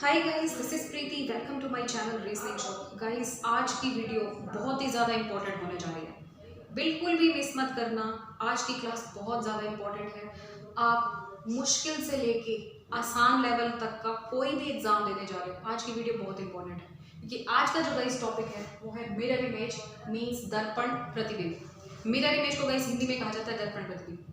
Hi guys, this is Preeti. Welcome to my channel reasoning show. Guys, आज की video बहुत ही ज़्यादा इंपॉर्टेंट होने जा रही है। बिल्कुल भी मिस मत करना। आज की क्लास बहुत ज़्यादा इंपॉर्टेंट है। आप मुश्किल से लेके आसान लेवल तक का कोई भी एग्जाम देने जा रहे हो, आज की वीडियो बहुत इंपॉर्टेंट है। क्योंकि आज का जो गाइस टॉपिक है वो है मिरर इमेज मीन्स दर्पण प्रतिबिंब। मिरर इमेज को गाइस हिंदी में कहा जाता है दर्पण प्रतिबिंब।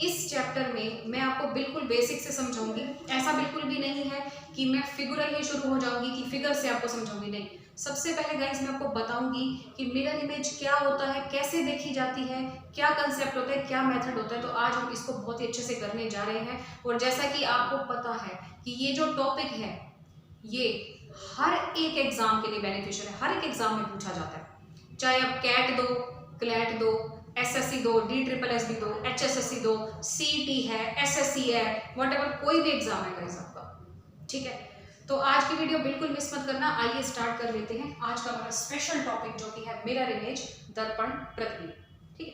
इस चैप्टर में मैं आपको बिल्कुल बेसिक से समझाऊंगी। ऐसा बिल्कुल भी नहीं है कि मैं फिगरल ही शुरू हो जाऊंगी कि फिगर से आपको समझाऊंगी, नहीं। सबसे पहले गाइस मैं आपको बताऊंगी कि मिरर इमेज क्या होता है, कैसे देखी जाती है, क्या कंसेप्ट होता है, क्या मेथड होता है। तो आज हम इसको बहुत ही अच्छे से करने जा रहे हैं। और जैसा कि आपको पता है कि ये जो टॉपिक है ये हर एक एग्जाम के लिए बेनिफिशियल है। हर एक एग्जाम में पूछा जाता है, चाहे आप कैट दो, क्लैट दो, एसएससी दो, DSSS दो, HSSC दो, सीईटी है, SSC है, व्हाटएवर कोई भी एग्जाम है गाइस आपका, ठीक है। तो आज की वीडियो बिल्कुल मिस मत करना। आइए स्टार्ट कर लेते हैं आज का हमारा स्पेशल टॉपिक जो कि है मिरर इमेज दर्पण प्रतिबिंब, ठीक है।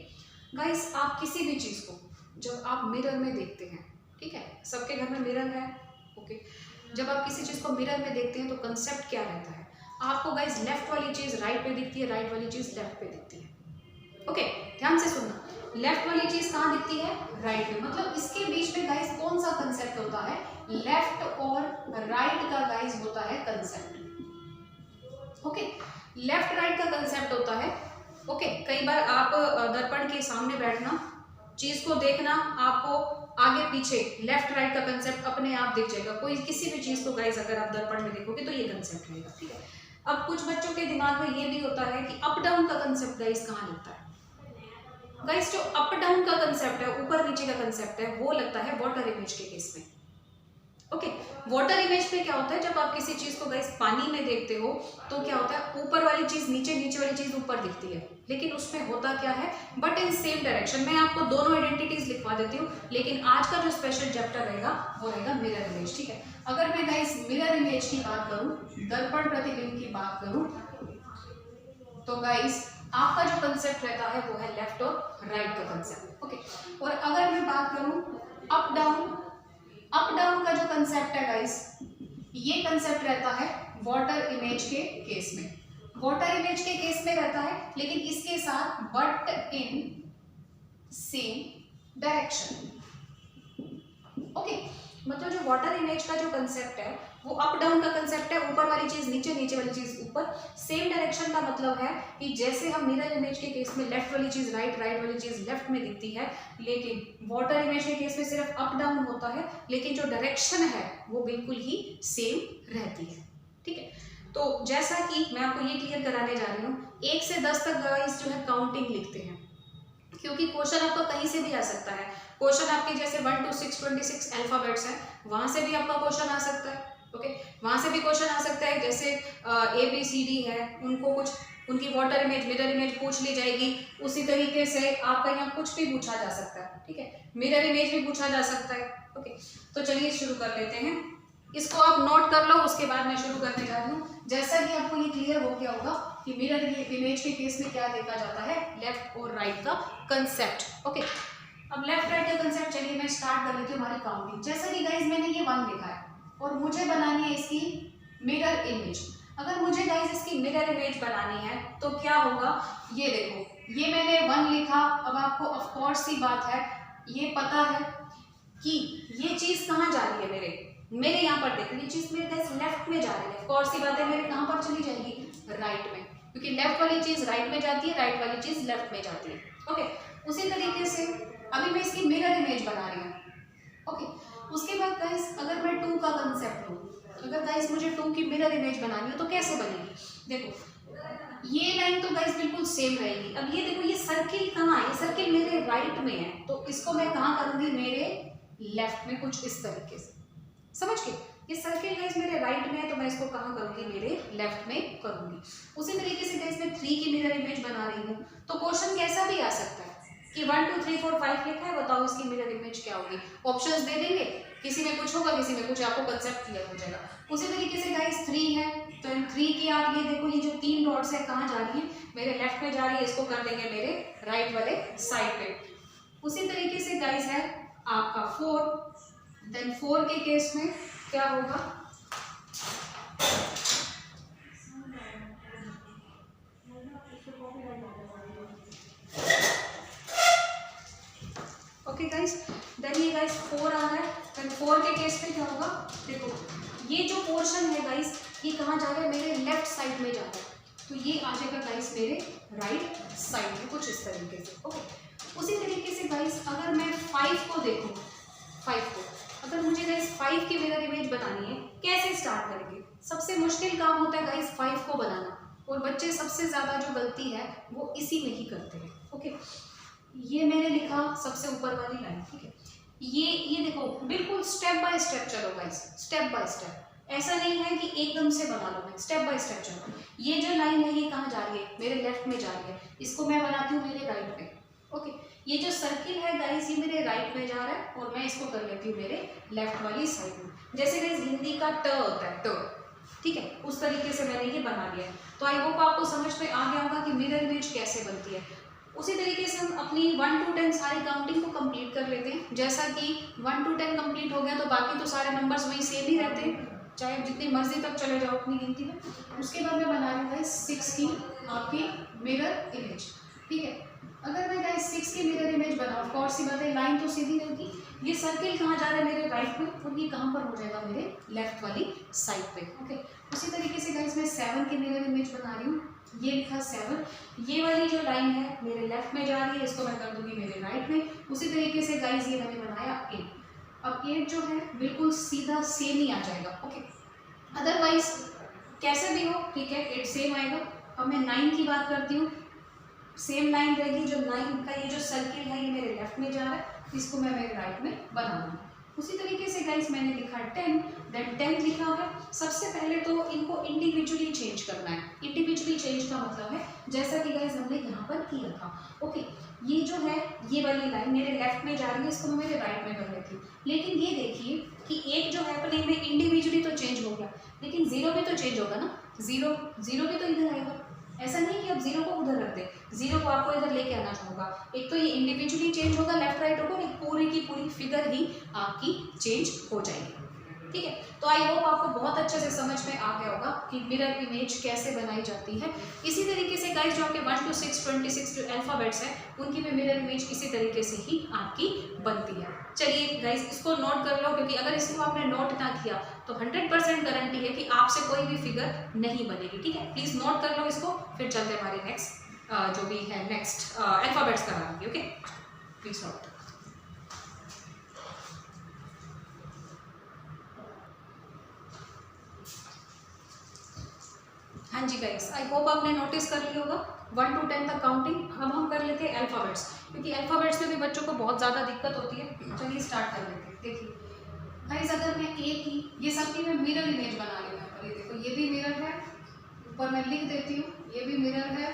गाइस, आप किसी भी चीज को जब आप मिरर में देखते हैं, ठीक है, सबके घर में मिरर है, ओके। जब आप किसी चीज को मिरर में देखते हैं तो कंसेप्ट क्या रहता है? आपको गाइस लेफ्ट वाली चीज राइट पे दिखती है, राइट वाली चीज लेफ्ट पे दिखती है, ओके। ध्यान से सुनना, लेफ्ट वाली चीज कहाँ दिखती है? राइट में। मतलब इसके बीच में गाइस कौन सा कंसेप्ट होता है? लेफ्ट और राइट का गाइस होता है कंसेप्ट, ओके। लेफ्ट राइट का कंसेप्ट होता है, ओके। कई बार आप दर्पण के सामने बैठना, चीज को देखना, आपको आगे पीछे लेफ्ट राइट का कंसेप्ट अपने आप दिख जाएगा। कोई किसी भी चीज को गाइस अगर आप दर्पण में देखोगे तो ये कंसेप्ट रहेगा, ठीक है। अब कुछ बच्चों के दिमाग में ये भी होता है कि अप डाउन का कंसेप्ट गाइस कहाँ लगता है? गाइस, जो अप डाउन का कंसेप्ट है, ऊपर नीचे का कंसेप्ट है, वो लगता है वाटर इमेज के केस में, ओके। वाटर इमेज पे क्या होता है, जब आप किसी चीज को गाइस पानी में देखते हो तो क्या होता है, ऊपर वाली चीज नीचे, नीचे वाली चीज ऊपर दिखती है, लेकिन उसमें होता क्या है, बट इन सेम डायरेक्शन। मैं आपको दोनों आइडेंटिटीज लिखवा देती हूँ, लेकिन आज का जो स्पेशल चैप्टर रहेगा वो रहेगा मिरर इमेज, ठीक है। अगर मैं गाइस मिरर इमेज की बात करूं, दर्पण प्रतिबिंब की बात करूं, तो गाइस आपका जो कंसेप्ट रहता है वो है लेफ्ट और राइट का कंसेप्ट, ओके। और अगर मैं बात करूं अप डाउन, अप डाउन का जो कंसेप्ट है गाइस, ये कंसेप्ट रहता है वाटर इमेज के केस में। वाटर इमेज के केस में रहता है, लेकिन इसके साथ but in same direction, okay. मतलब जो वाटर इमेज का जो कंसेप्ट है वो अप डाउन का कंसेप्ट है, ऊपर वाली चीज नीचे, नीचे वाली चीज ऊपर। सेम डायरेक्शन का मतलब है कि जैसे हम मिरर इमेज के केस में लेफ्ट वाली चीज राइट, राइट वाली चीज लेफ्ट में दिखती है, लेकिन वाटर इमेज के केस में सिर्फ अप डाउन होता है, लेकिन जो डायरेक्शन है वो बिल्कुल ही सेम रहती है, ठीक है। तो जैसा कि मैं आपको ये क्लियर कराने जा रही हूँ, 1 से 10 तक गाइस जो है काउंटिंग लिखते हैं, क्योंकि क्वेश्चन आपका कहीं से भी आ सकता है। क्वेश्चन आपके जैसे 1 to 6 26 अल्फाबेट्स हैं, वहां से भी आपका क्वेश्चन आ सकता है, ओके। वहां से भी क्वेश्चन आ सकता है, जैसे ABCD है, उनको कुछ उनकी वाटर इमेज, मिरर इमेज पूछ ली जाएगी। उसी तरीके से आपका यहाँ कुछ भी पूछा जा सकता है, ठीक है। मिरर इमेज भी पूछा जा सकता है, ओके। तो चलिए शुरू कर लेते हैं। इसको आप नोट कर लो, उसके बाद मैं शुरू करने जा रही हूँ। जैसा कि आपको ये क्लियर हो गया होगा कि मिरर इमेज के केस में क्या देखा जाता है, लेफ्ट और राइट का कंसेप्ट, ओके। अब लेफ्ट राइट का कंसेप्ट, चलिए मैं स्टार्ट कर लेती हूँ हमारी काउंटिंग। जैसा कि गाइस मैंने ये 1 लिखा है और मुझे बनानी है इसकी मिरर इमेज। अगर मुझे गाइस इसकी मिरर इमेज बनानी है तो क्या होगा, ये देखो, ये मैंने 1 लिखा। अब आपको ऑफ कोर्स सी बात है, ये पता है कि ये चीज कहाँ जा रही है, मेरे यहाँ पर देखो, ये चीज मेरे गाइस लेफ्ट में जा रही है। ऑफ कोर्स सी बात है, मेरे कहाँ पर चली जाएगी, राइट में, क्योंकि लेफ्ट वाली चीज राइट में जाती है, राइट वाली चीज लेफ्ट में जाती है, ओके। उसी तरीके से अभी मैं इसकी मिरर इमेज बना रही हूँ, ओके। उसके बाद गाइस अगर मैं 2 का कंसेप्ट लूँ, अगर गाइस मुझे 2 की मिरर इमेज बनानी हो तो कैसे बनेगी? देखो, ये लाइन तो गाइस बिल्कुल सेम रहेगी। अब ये देखो, ये सर्किल कहाँ है, ये सर्किल मेरे राइट में है, तो इसको मैं कहाँ करूंगी, मेरे लेफ्ट में, कुछ इस तरीके से, समझ के। ये सर्किल गाइस मेरे राइट में है, तो मैं इसको कहाँ करूंगी, मेरे लेफ्ट में करूंगी। उसी तरीके से गाइस मैं 3 की मिरर इमेज बना रही हूँ, तो क्वेश्चन कैसा भी आ सकता है कि 1 2 3 4 5 लिखा है, बताओ इसकी मिरर इमेज क्या होगी। ऑप्शंस दे देंगे, किसी में कुछ होगा, किसी में कुछ, आपको कंसेप्ट क्लियर हो जाएगा। उसी तरीके से गाइस 3 है, तो इन 3 की आप ये देखो, ये जो 3 डॉट्स है कहाँ जा रही है, मेरे लेफ्ट में जा रही है, इसको कर देंगे मेरे राइट वाले साइड पे। उसी तरीके से गाइस है आपका 4, देन 4 के केस में क्या होगा, ओके गाइस, देन ये गाइस 4 आ रहा है। देन 4 के केस पे क्या होगा, देखो ये जो पोर्शन है गाइस ये कहाँ जा रहा है, मेरे लेफ्ट साइड में जा रहा है, तो ये आ जाएगा गाइस मेरे राइट साइड में, कुछ इस तरीके से। ओके, उसी तरीके से गाइस अगर मैं 5 को देखूँ, 5 को अगर मुझे गाइस 5 की मिरर इमेज बनानी है, कैसे स्टार्ट करेंगे। सबसे मुश्किल काम होता है गाइस 5 को बनाना, और बच्चे सबसे ज़्यादा जो गलती है वो इसी में ही करते हैं। ओके, ये मैंने लिखा सबसे ऊपर वाली लाइन, ठीक है। ये देखो बिल्कुल स्टेप बाय स्टेप चलो गाइस, स्टेप बाय स्टेप, ऐसा नहीं है कि एकदम से बना लो, मैं स्टेप बाय स्टेप चलो। ये जो लाइन है ये कहाँ जा रही है, मेरे लेफ्ट में जा रही है, इसको मैं बनाती हूँ मेरे राइट में। ओके, ये जो सर्किल है गाइस ये मेरे राइट में जा रहा है, और मैं इसको कर लेती हूँ मेरे लेफ्ट वाली साइड में। जैसे गाइस हिंदी का ट होता है, ट, ठीक है, उस तरीके से मैंने ये बना लिया है। तो आई होप आपको समझ में आ गया होगा कि मिरर इमेज कैसे बनती है। उसी तरीके से हम अपनी 1 to 10 सारी काउंटिंग को कंप्लीट कर लेते हैं। जैसा कि 1 to 10 कंप्लीट हो गया तो बाकी तो सारे नंबर्स वही सेम ही रहते हैं, चाहे जितनी मर्जी तक चले जाओ अपनी गिनती में। उसके बाद मैं बना रही हूँ 6 की आपकी मिरर इमेज, ठीक है। अगर मैं गाइस 6 की मिरर इमेज बनाऊँ, और सी बात है लाइन तो सीधी रहेगी, ये सर्किल कहाँ जा रहा है मेरे राइट में, और ये कहाँ पर हो जाएगा मेरे लेफ्ट वाली साइड पे। ओके, उसी तरीके से गाइस मैं 7 की मिरर इमेज बना रही हूँ, ये लिखा 7, ये वाली जो लाइन है मेरे लेफ्ट में जा रही है, इसको मैं कर दूंगी मेरे राइट में। उसी तरीके से गाइस ये मैंने बनाया 8, अब 8 जो है बिल्कुल सीधा सेम ही आ जाएगा। ओके, अदरवाइज कैसे भी हो, ठीक है, 8 सेम आएगा। अब मैं 9 की बात करती हूँ, सेम लाइन रहेगी, जो 9 का ये जो सर्किल है ये मेरे लेफ्ट में जा रहा है, इसको मैं मेरे राइट में बनाऊंगी। उसी तरीके से गाइस मैंने लिखा 10, देन 10 लिखा है। सबसे पहले तो इनको इंडिविजुअली चेंज करना है। इंडिविजुअली चेंज का मतलब है जैसा कि गाइस हमने यहाँ पर किया था। ओके, ये जो है ये वाली लाइन मेरे लेफ्ट में जा रही है, इसको मैं मेरे राइट में कर लेती हूँ। लेकिन ये देखिए कि एक जो हैपनिंग में इंडिविजुअली तो चेंज हो गया, लेकिन 0 भी तो चेंज होगा ना, 0 भी तो इधर आएगा। ऐसा नहीं कि अब 0 को उधर रख दे, 0 को आपको इधर लेके आना होगा। एक तो ये इंडिविजुअली चेंज होगा, लेफ्ट राइट होगा, एक पूरी की पूरी फिगर ही आपकी चेंज हो जाएगी, ठीक है। तो आई होप आपको बहुत अच्छे से समझ में आ गया होगा कि मिरर इमेज कैसे बनाई जाती है। इसी तरीके से गाइस जो आपके 1 to 6 26 जो अल्फाबेट्स हैं उनकी भी मिरर इमेज इसी तरीके से ही आपकी बनती है। चलिए गाइस इसको नोट कर लो, क्योंकि अगर इसको आपने नोट ना किया तो 100% गारंटी है कि आपसे कोई भी फिगर नहीं बनेगी, ठीक है। प्लीज नोट कर लो इसको, फिर चलते हैं हमारे नेक्स्ट जो भी है नेक्स्ट अल्फाबेट्स कराएंगे। Okay, please note. हाँ जी गाइस, आई होप आपने नोटिस कर लिया होगा 1 to 10 तक काउंटिंग। अब हम कर लेते हैं अल्फाबेट्स, क्योंकि अल्फाबेट्स में भी बच्चों को बहुत ज़्यादा दिक्कत होती है। चलिए स्टार्ट कर लेते हैं। देखिए गाइस, अगर मैं ए की, ये सबकी मैं मिरर इमेज बना रही हूँ यहाँ पर, ये देखो ये भी मिरर है, ऊपर मैं लिख देती हूँ ये भी मिरर है,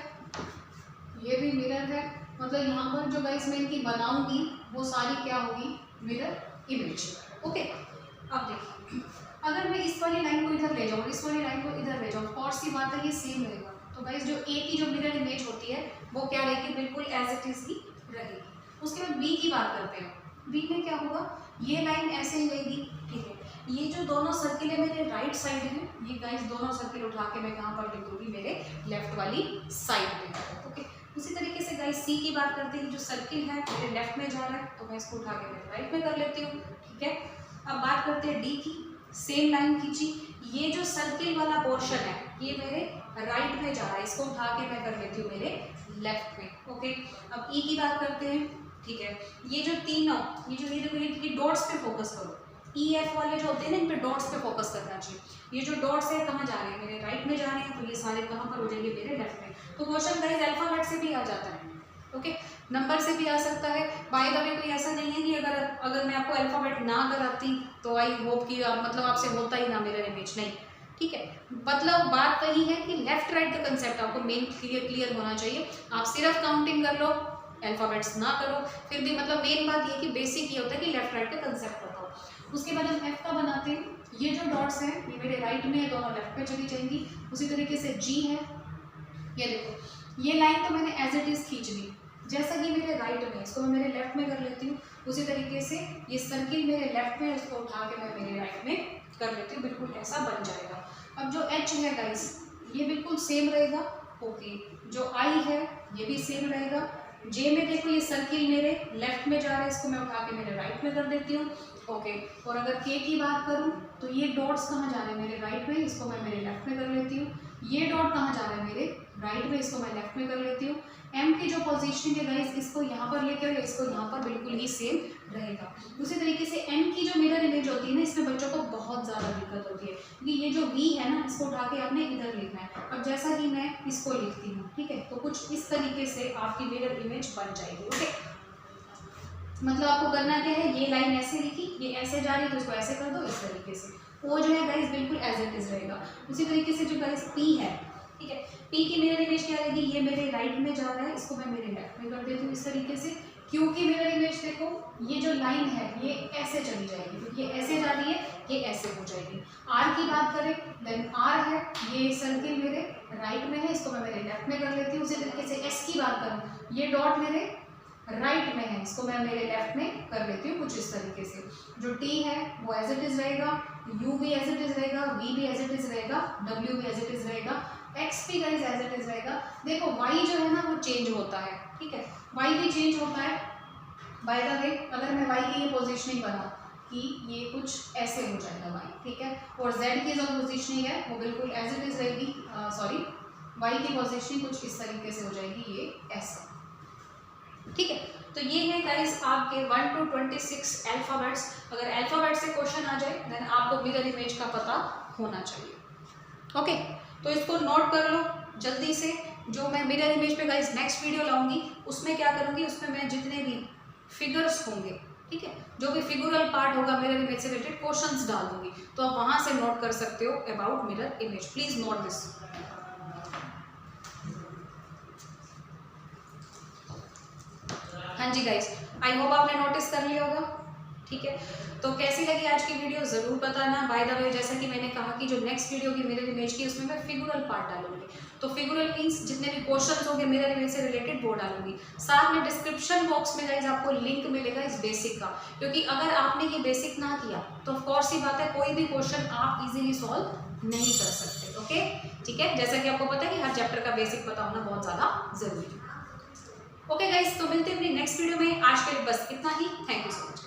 ये भी मिरर है, मतलब यहाँ पर जो गाइस मैं इनकी बनाऊंगी वो सारी क्या होगी, मिरर इमेज। ओके, अब देखिए अगर मैं इस वाली लाइन को इधर ले जाऊँ, इस वाली लाइन को इधर ले जाऊँ, और सी बात है ये सेम रहेगा। तो गाइस जो ए की जो मिरर इमेज होती है वो क्या रहेगी, बिल्कुल एज इट इज ही रहेगी। उसके बाद बी की बात करते हैं। बी में क्या होगा, ये लाइन ऐसे ही रहेगी, ठीक है। ये जो दोनों सर्किल है मेरे राइट साइड है, ये गाइस दोनों सर्किल उठा के मैं कहाँ पर लिख दूंगी, मेरे लेफ्ट वाली साइड में। ओके, उसी तरीके से गाइस सी की बात करते हैं, जो सर्किल है मेरे लेफ्ट में जा रहा है तो मैं इसको उठा के मेरे राइट में कर लेती हूँ, ठीक है। अब बात करते हैं डी की, सेम लाइन खींची, ये जो सर्किल वाला पोर्शन है ये मेरे राइट में जा रहा है, इसको उठा के मैं कर लेती हूँ मेरे लेफ्ट में। ओके, अब ई की बात करते हैं, ठीक है। ये जो तीनों, ये जो ये देखो ये डॉट्स पे फोकस करो, ई एफ वाले जो होते हैं ना इन पे डॉट्स पे फोकस करना चाहिए। ये जो डॉट्स है कहाँ जा रहे हैं, मेरे राइट में जा रहे हैं, तो ये सारे कहाँ पर हो जाएंगे, मेरे लेफ्ट में। तो क्वेश्चन गाइस अल्फाबेट से भी आ जाता है, ओके, नंबर से भी आ सकता है। बाय द वे कोई ऐसा नहीं है कि अगर मैं आपको अल्फाबेट ना कराती तो आई होप कि मतलब आपसे होता ही ना मिरर इमेज, नहीं, ठीक है। मतलब बात वही है कि लेफ्ट राइट का कंसेप्ट आपको मेन क्लियर होना चाहिए। आप सिर्फ काउंटिंग कर लो, अल्फाबेट्स ना करो, फिर भी मतलब मेन बात ये कि बेसिक ये होता है कि लेफ्ट राइट का कंसेप्ट होता हो। उसके बाद हम एफ का बनाते हैं। ये जो डॉट्स हैं ये मेरे राइट में है, दोनों लेफ्ट में चली जाएंगी। उसी तरीके से जी है, ये देखो ये लाइन तो मैंने एज इट इज खींच ली, जैसा कि मेरे राइट में, इसको मैं मेरे लेफ्ट में कर लेती हूँ। उसी तरीके से ये सर्किल मेरे लेफ्ट में, इसको उठा के मैं मेरे राइट में कर लेती हूँ, बिल्कुल ऐसा बन जाएगा। अब जो एच है गाइस ये बिल्कुल सेम रहेगा। ओके, जो आई है ये भी सेम रहेगा। जे में देखो ये सर्किल मेरे लेफ्ट में जा रहा है, इसको मैं उठा के मेरे राइट में कर देती हूँ। ओके, और अगर के की बात करूँ तो ये डॉट्स कहाँ जा रहे हैं मेरे राइट में, इसको मैं मेरे लेफ्ट में कर लेती हूँ। ये डॉट कहाँ जा रहा है मेरे राइट में, इसको मैं लेफ्ट में कर लेती हूँ। एम की जो पोजीशनिंग है गाइस इसको यहाँ पर लेके और इसको यहाँ पर बिल्कुल ही सेम रहेगा। उसी तरीके से एन की जो मिरर इमेज होती है ना, इसमें बच्चों को बहुत ज़्यादा दिक्कत होती है, क्योंकि ये जो वी है ना इसको उठा के आपने इधर लिखना है। अब जैसा कि मैं इसको लिखती हूँ, ठीक है, तो कुछ इस तरीके से आपकी मिरर इमेज बन जाएगी। ओके, मतलब आपको करना क्या है, ये लाइन ऐसे लिखी, ये ऐसे जा रही है तो इसको ऐसे कर दो इस तरीके से। वो जो है गाइस बिल्कुल एज इट इज रहेगा। उसी तरीके से जो गाइस पी है, ठीक है, पी की मिरर इमेज क्या रहेगी, ये मेरे राइट में जा रहा है, इसको मैं मेरे लेफ्ट में कर देती हूँ इस तरीके से। क्यू की मिरर इमेज देखो, ये जो लाइन है ये ऐसे चली जाएगी, क्योंकि ये ऐसे जा रही है, ये ऐसे हो जाएगी। आर की बात करें, देन आर है, ये सर्किल मेरे राइट में है, इसको मैं मेरे लेफ्ट में कर लेती हूँ। उसी तरीके से एस की बात करूँ, ये डॉट मेरे राइट में है, इसको मैं मेरे लेफ्ट में कर लेती हूँ कुछ इस तरीके से। जो टी है वो एज इट इज रहेगा, यू भी एज इट इज रहेगा, वी भी एज इट इज रहेगा, डब्ल्यू भी एज इट इज रहेगा, एक्स भी गाइस एज इट इज रहेगा। देखो वाई जो है ना वो चेंज होता है, ठीक है, वाई भी चेंज होता है। बाय द वे अगर मैं वाई की ये पोजिशनिंग बना कि ये कुछ ऐसे हो जाएगा वाई, ठीक है, और जेड की जो पोजिशनिंग है वो बिल्कुल एज इट इज रहेगी। सॉरी, वाई की पोजिशनिंग कुछ इस तरीके से हो जाएगी, ये ऐसे, ठीक है। तो ये है गाइस आपके 1 to 26 अल्फ़ाबेट्स। अगर अल्फ़ाबेट से क्वेश्चन आ जाए देन आपको मिरर इमेज का पता होना चाहिए। ओके, तो इसको नोट कर लो जल्दी से। जो मैं मिरर इमेज पे गाइस नेक्स्ट वीडियो लाऊंगी उसमें क्या करूंगी, उसमें मैं जितने भी फिगर्स होंगे, ठीक है, जो भी फिगुरल पार्ट होगा मिरर इमेज से रिलेटेड क्वेश्चंस डाल दूंगी, तो आप वहां से नोट कर सकते हो about mirror image. Please note this. हाँ जी गाइस, आई होप आपने नोटिस कर लिया होगा, ठीक है। तो कैसी लगी आज की वीडियो ज़रूर बताना। बाय द वे जैसा कि मैंने कहा कि जो नेक्स्ट वीडियो की मिरर इमेज की उसमें मैं फिगुरल पार्ट डालूंगी, तो फिगुरल मीन्स जितने भी क्वेश्चंस होंगे मिरर इमेज से रिलेटेड वो डालूंगी। साथ में डिस्क्रिप्शन बॉक्स में गाइस आपको लिंक मिलेगा इस बेसिक का, क्योंकि अगर आपने ये बेसिक ना किया तो ऑफकोर्स ही बात है कोई भी क्वेश्चन आप इजीली सॉल्व नहीं कर सकते। ओके, ठीक है, जैसा कि आपको पता है कि हर चैप्टर का बेसिक पता होना बहुत ज़्यादा जरूरी है। ओके गाइस, तो मिलते हैं अपनी नेक्स्ट वीडियो में। आज के लिए बस इतना ही। Thank you so much.